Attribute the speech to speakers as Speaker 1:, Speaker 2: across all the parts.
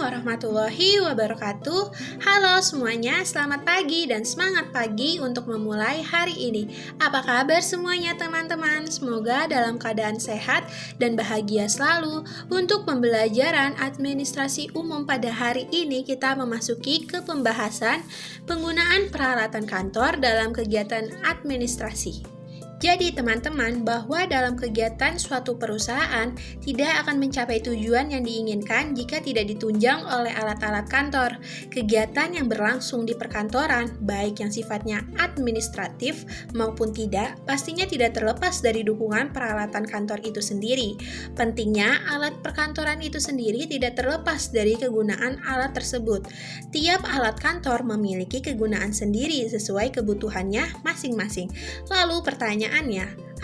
Speaker 1: warahmatullahi wabarakatuh. Halo semuanya, selamat pagi dan semangat pagi untuk memulai hari ini. Apa kabar semuanya teman-teman? Semoga dalam keadaan sehat dan bahagia selalu. Untuk pembelajaran administrasi umum pada hari ini, kita memasuki ke pembahasan penggunaan peralatan kantor dalam kegiatan administrasi. Jadi teman-teman, bahwa dalam kegiatan suatu perusahaan tidak akan mencapai tujuan yang diinginkan jika tidak ditunjang oleh alat-alat kantor. Kegiatan yang berlangsung di perkantoran, baik yang sifatnya administratif maupun tidak, pastinya tidak terlepas dari dukungan peralatan kantor itu sendiri. Pentingnya, alat perkantoran itu sendiri tidak terlepas dari kegunaan alat tersebut. Tiap alat kantor memiliki kegunaan sendiri sesuai kebutuhannya masing-masing. Lalu pertanyaannya,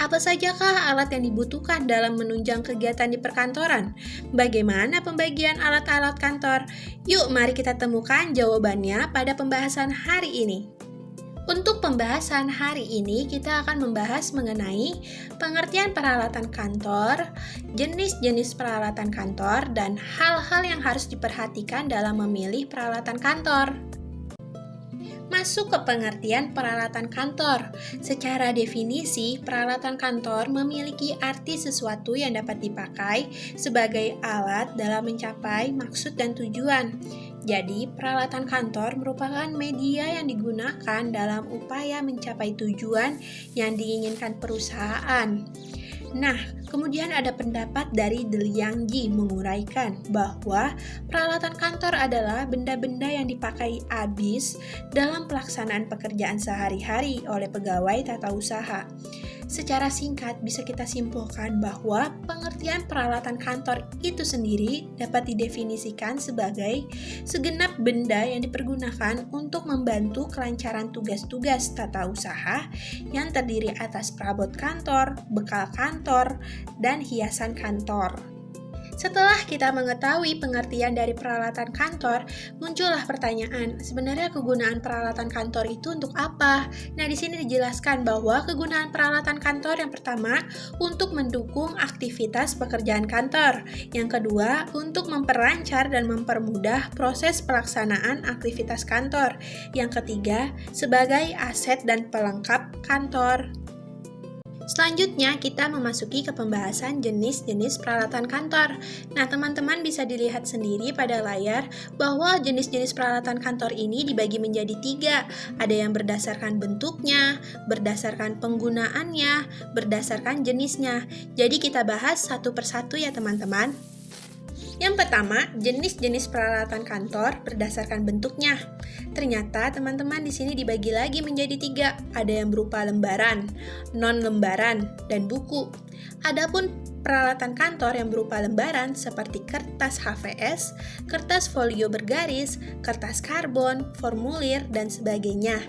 Speaker 1: apa sajakah alat yang dibutuhkan dalam menunjang kegiatan di perkantoran? Bagaimana pembagian alat-alat kantor? Yuk, mari kita temukan jawabannya pada pembahasan hari ini. Untuk pembahasan hari ini, kita akan membahas mengenai pengertian peralatan kantor, jenis-jenis peralatan kantor, dan hal-hal yang harus diperhatikan dalam memilih peralatan kantor. Masuk ke pengertian peralatan kantor. Secara definisi, peralatan kantor memiliki arti sesuatu yang dapat dipakai sebagai alat dalam mencapai maksud dan tujuan. Jadi, peralatan kantor merupakan media yang digunakan dalam upaya mencapai tujuan yang diinginkan perusahaan. Nah, kemudian ada pendapat dari De Liang Ji menguraikan bahwa peralatan kantor adalah benda-benda yang dipakai habis dalam pelaksanaan pekerjaan sehari-hari oleh pegawai tata usaha. Secara singkat bisa kita simpulkan bahwa pengertian peralatan kantor itu sendiri dapat didefinisikan sebagai segenap benda yang dipergunakan untuk membantu kelancaran tugas-tugas tata usaha yang terdiri atas perabot kantor, bekal kantor, dan hiasan kantor. Setelah kita mengetahui pengertian dari peralatan kantor, muncullah pertanyaan, sebenarnya kegunaan peralatan kantor itu untuk apa? Nah, di sini dijelaskan bahwa kegunaan peralatan kantor yang pertama untuk mendukung aktivitas pekerjaan kantor. Yang kedua, untuk memperlancar dan mempermudah proses pelaksanaan aktivitas kantor. Yang ketiga, sebagai aset dan pelengkap kantor. Selanjutnya, kita memasuki ke pembahasan jenis-jenis peralatan kantor. Nah, teman-teman bisa dilihat sendiri pada layar bahwa jenis-jenis peralatan kantor ini dibagi menjadi 3. Ada yang berdasarkan bentuknya, berdasarkan penggunaannya, berdasarkan jenisnya. Jadi kita bahas satu persatu ya teman-teman. Yang pertama, jenis-jenis peralatan kantor berdasarkan bentuknya. Ternyata teman-teman di sini dibagi lagi menjadi 3. Ada yang berupa lembaran, non-lembaran, dan buku. Adapun peralatan kantor yang berupa lembaran seperti kertas HVS, kertas folio bergaris, kertas karbon, formulir, dan sebagainya.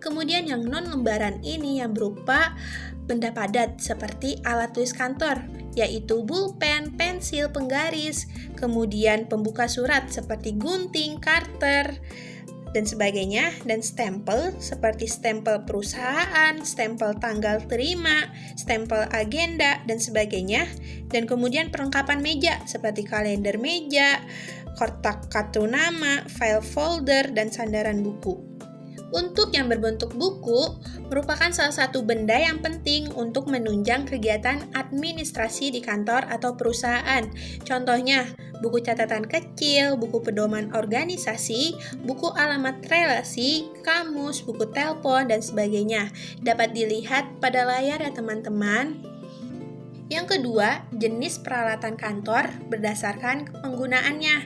Speaker 1: Kemudian yang non-lembaran ini yang berupa benda padat seperti alat tulis kantor, yaitu pulpen, pensil, penggaris, kemudian pembuka surat seperti gunting, karter, dan sebagainya, dan stempel seperti stempel perusahaan, stempel tanggal terima, stempel agenda, dan sebagainya, dan kemudian perlengkapan meja seperti kalender meja, kotak kartu nama, file folder, dan sandaran buku. Untuk yang berbentuk buku, merupakan salah satu benda yang penting untuk menunjang kegiatan administrasi di kantor atau perusahaan. Contohnya, buku catatan kecil, buku pedoman organisasi, buku alamat relasi, kamus, buku telepon, dan sebagainya. Dapat dilihat pada layar ya teman-teman. Yang kedua, jenis peralatan kantor berdasarkan penggunaannya.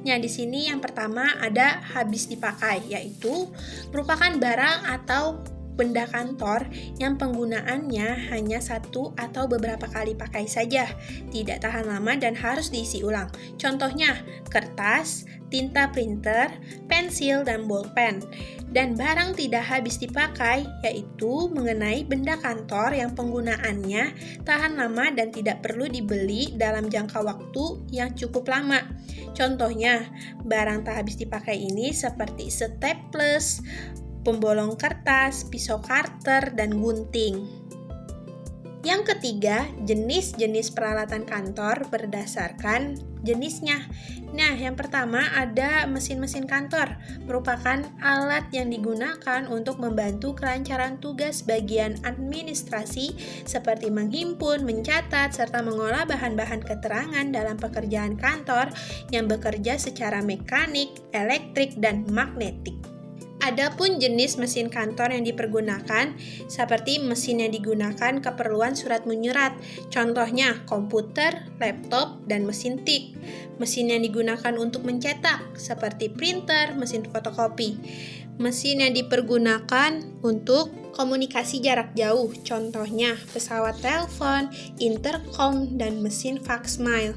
Speaker 1: Nah, di sini yang pertama ada habis dipakai, yaitu merupakan barang atau benda kantor yang penggunaannya hanya satu atau beberapa kali pakai saja, tidak tahan lama dan harus diisi ulang. Contohnya, kertas, tinta printer, pensil, dan bolpen. Dan barang tidak habis dipakai, yaitu mengenai benda kantor yang penggunaannya tahan lama dan tidak perlu dibeli dalam jangka waktu yang cukup lama. Contohnya, barang tak habis dipakai ini seperti staples, pembolong kertas, pisau karter, dan gunting. Yang ketiga, jenis-jenis peralatan kantor berdasarkan jenisnya. Nah, yang pertama ada mesin-mesin kantor, merupakan alat yang digunakan untuk membantu kelancaran tugas bagian administrasi seperti menghimpun, mencatat, serta mengolah bahan-bahan keterangan dalam pekerjaan kantor yang bekerja secara mekanik, elektrik, dan magnetik. Adapun jenis mesin kantor yang dipergunakan seperti mesin yang digunakan keperluan surat menyurat, contohnya komputer, laptop, dan mesin tik. Mesin yang digunakan untuk mencetak seperti printer, mesin fotokopi. Mesin yang dipergunakan untuk komunikasi jarak jauh, contohnya pesawat telepon, intercom, dan mesin fax mail.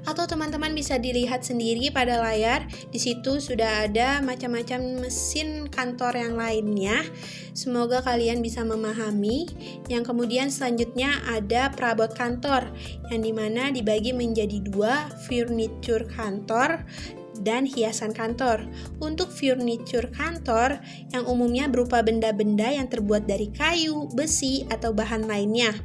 Speaker 1: Atau teman-teman bisa dilihat sendiri pada layar, di situ sudah ada macam-macam mesin kantor yang lainnya. Semoga kalian bisa memahami. Yang kemudian selanjutnya ada perabot kantor, yang dimana dibagi menjadi dua, furniture kantor dan hiasan kantor. Untuk furniture kantor yang umumnya berupa benda-benda yang terbuat dari kayu, besi, atau bahan lainnya.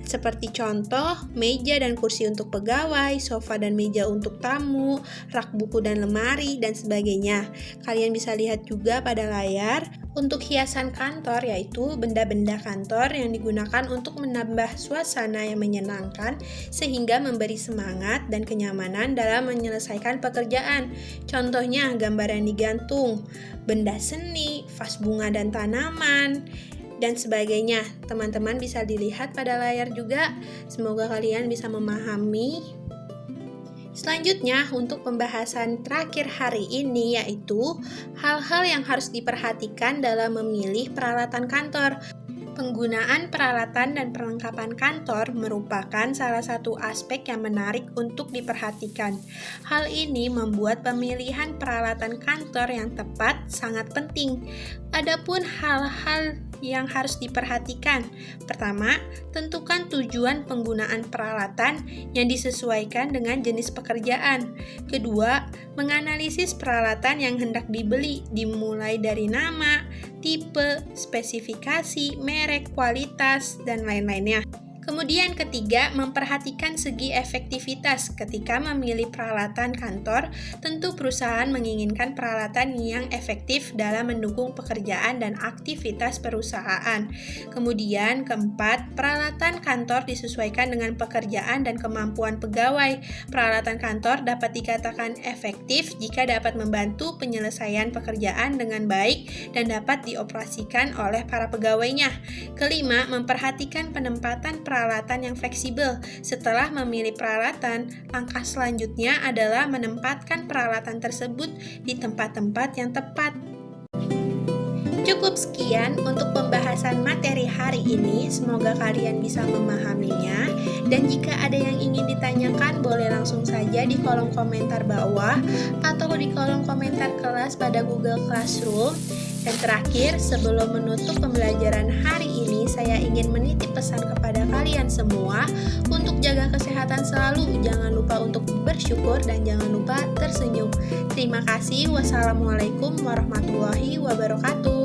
Speaker 1: Seperti contoh, meja dan kursi untuk pegawai, sofa dan meja untuk tamu, rak buku dan lemari, dan sebagainya. Kalian bisa lihat juga pada layar. Untuk hiasan kantor yaitu benda-benda kantor yang digunakan untuk menambah suasana yang menyenangkan sehingga memberi semangat dan kenyamanan dalam menyelesaikan pekerjaan. Contohnya gambar yang digantung, benda seni, vas bunga dan tanaman, dan sebagainya. Teman-teman bisa dilihat pada layar juga. Semoga kalian bisa memahami. Selanjutnya, untuk pembahasan terakhir hari ini yaitu hal-hal yang harus diperhatikan dalam memilih peralatan kantor. Penggunaan peralatan dan perlengkapan kantor merupakan salah satu aspek yang menarik untuk diperhatikan. Hal ini membuat pemilihan peralatan kantor yang tepat sangat penting. Adapun hal-hal yang harus diperhatikan. Pertama, tentukan tujuan penggunaan peralatan yang disesuaikan dengan jenis pekerjaan. Kedua, menganalisis peralatan yang hendak dibeli, dimulai dari nama, tipe, spesifikasi, merek, kualitas, dan lain-lainnya. Kemudian ketiga, memperhatikan segi efektivitas ketika memilih peralatan kantor. Tentu perusahaan menginginkan peralatan yang efektif dalam mendukung pekerjaan dan aktivitas perusahaan. Kemudian keempat, peralatan kantor disesuaikan dengan pekerjaan dan kemampuan pegawai. Peralatan kantor dapat dikatakan efektif jika dapat membantu penyelesaian pekerjaan dengan baik dan dapat dioperasikan oleh para pegawainya. Kelima, memperhatikan penempatan peralatan yang fleksibel. Setelah memilih peralatan, langkah selanjutnya adalah menempatkan peralatan tersebut di tempat-tempat yang tepat. Cukup sekian untuk pembahasan materi hari ini. Semoga kalian bisa memahaminya. Dan jika ada yang ingin ditanyakan, boleh langsung saja di kolom komentar bawah atau di kolom komentar kelas pada Google Classroom. Dan terakhir, sebelum menutup pembelajaran hari ini, saya ingin menitip pesan kepada kalian semua untuk jaga kesehatan selalu. Jangan lupa untuk bersyukur dan jangan lupa tersenyum. Terima kasih. Wassalamualaikum warahmatullahi wabarakatuh.